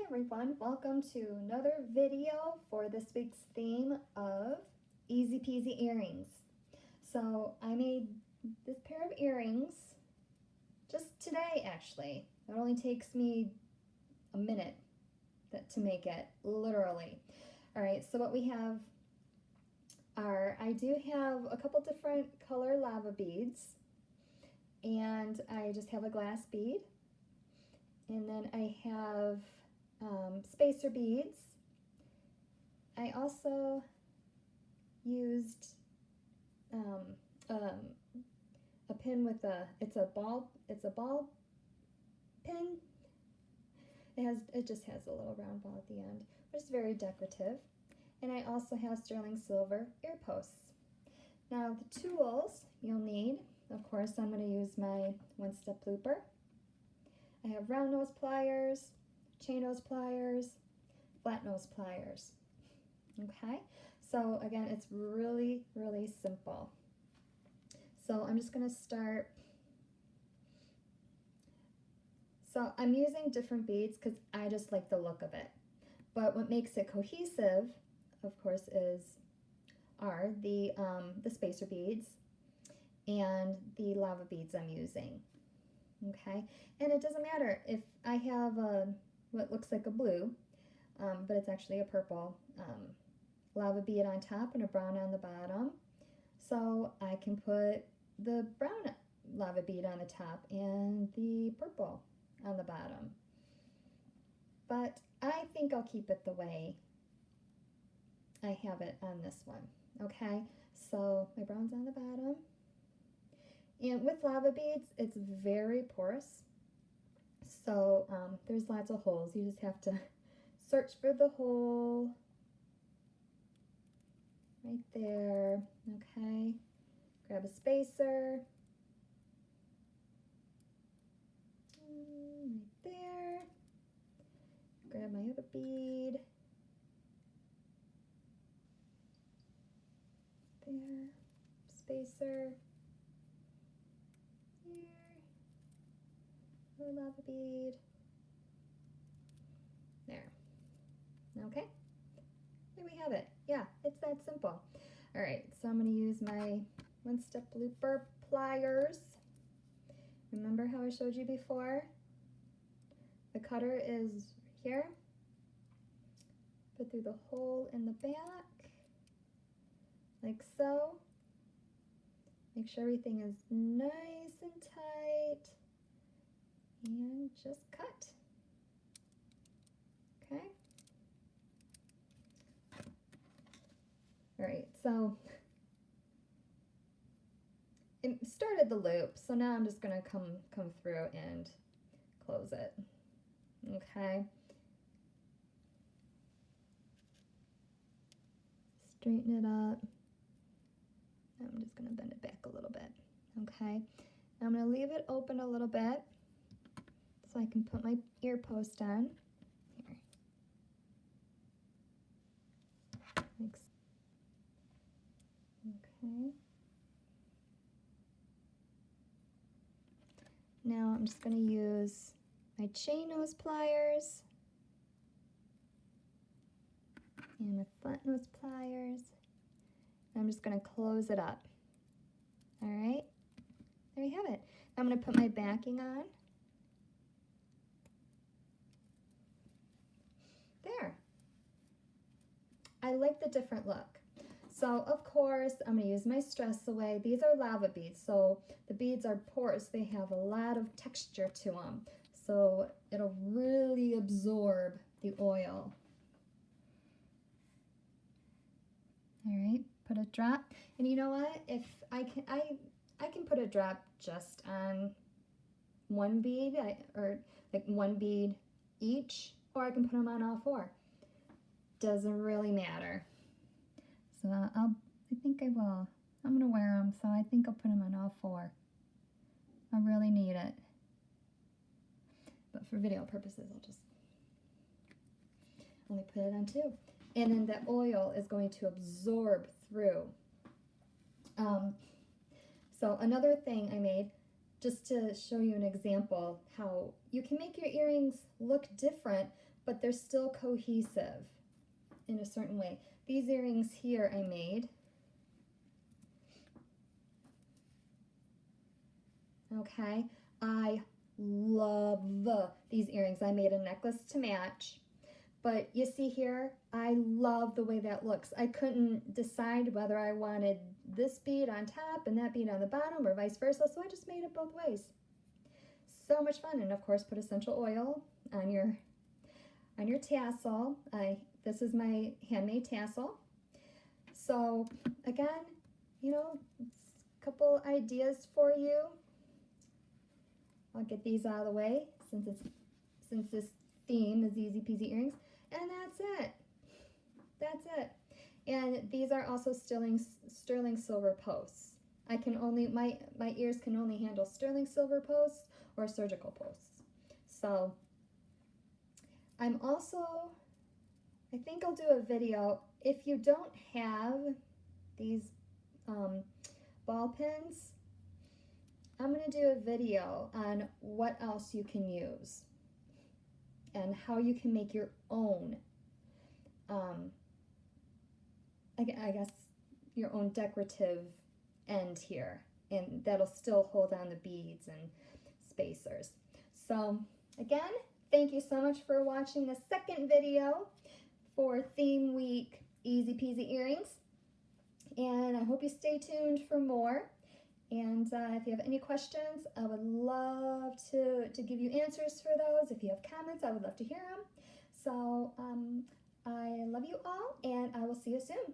everyone, welcome to another video for this week's theme of easy peasy earrings. So I made this pair of earrings just today actually. It only takes me a minute to make it, literally. Alright, so what we have are, I do have a couple different color lava beads, and I just have a glass bead. And then I have spacer beads. I also used a pin with it's a ball pin. It just has a little round ball at the end, which is very decorative. And I also have sterling silver ear posts. Now the tools you'll need, of course, I'm going to use my one-step looper. I have round nose pliers, chain nose pliers, flat nose pliers. Okay, so again, it's really, really simple. So I'm just going to start. So I'm using different beads because I just like the look of it. But what makes it cohesive, of course, are the spacer beads and the lava beads I'm using. Okay, and it doesn't matter if I have what looks like a blue, but it's actually a purple lava bead on top and a brown on the bottom. So I can put the brown lava bead on the top and the purple on the bottom. But I think I'll keep it the way I have it on this one. Okay, so my brown's on the bottom. And with lava beads, it's very porous, so there's lots of holes. You just have to search for the hole right there. Okay, grab a spacer right there, grab my other bead there, spacer here, a lava bead there. Okay, there we have it. Yeah, it's that simple. All right, so I'm going to use my one-step looper pliers. Remember how I showed you before? The cutter is here. Put through the hole in the back like so. Make sure everything is nice and tight, and just cut. Okay. All right, so it started the loop, so now I'm just gonna come through and close it. Okay. Straighten it up. I'm just going to bend it back a little bit, okay? Now I'm going to leave it open a little bit so I can put my ear post on. Here. Thanks. Okay. Now I'm just going to use my chain nose pliers and my flat nose pliers. I'm just going to close it up. All right, there you have it. Now I'm going to put my backing on. There. I like the different look. So of course, I'm going to use my Stress Away. These are lava beads, so the beads are porous. They have a lot of texture to them, so it'll really absorb the oil. All right. Put a drop, and you know what? If I can put a drop just on one bead, or like one bead each, or I can put them on all four. Doesn't really matter. So I think I will. I'm gonna wear them, so I think I'll put them on all four. I really need it, but for video purposes, I'll just only put it on two. And then the oil is going to absorb through. So another thing I made, just to show you an example how you can make your earrings look different, but they're still cohesive in a certain way. These earrings here I made. Okay, I love these earrings. I made a necklace to match, but you see here, I love the way that looks. I couldn't decide whether I wanted this bead on top and that bead on the bottom or vice versa, so I just made it both ways. So much fun. And of course, put essential oil on your tassel. This is my handmade tassel. So again, you know, a couple ideas for you. I'll get these out of the way since this theme is easy peasy earrings, and that's it. That's it. And these are also sterling silver posts. I can only my ears can only handle sterling silver posts or surgical posts. So I'm also, I think I'll do a video if you don't have these ball pins. I'm going to do a video on what else you can use and how you can make your own, I guess, your own decorative end here, and that'll still hold on the beads and spacers. So again, thank you so much for watching the second video for Theme Week Easy Peasy Earrings, and I hope you stay tuned for more. And if you have any questions, I would love to give you answers for those. If you have comments, I would love to hear them. So I love you all, and I will see you soon.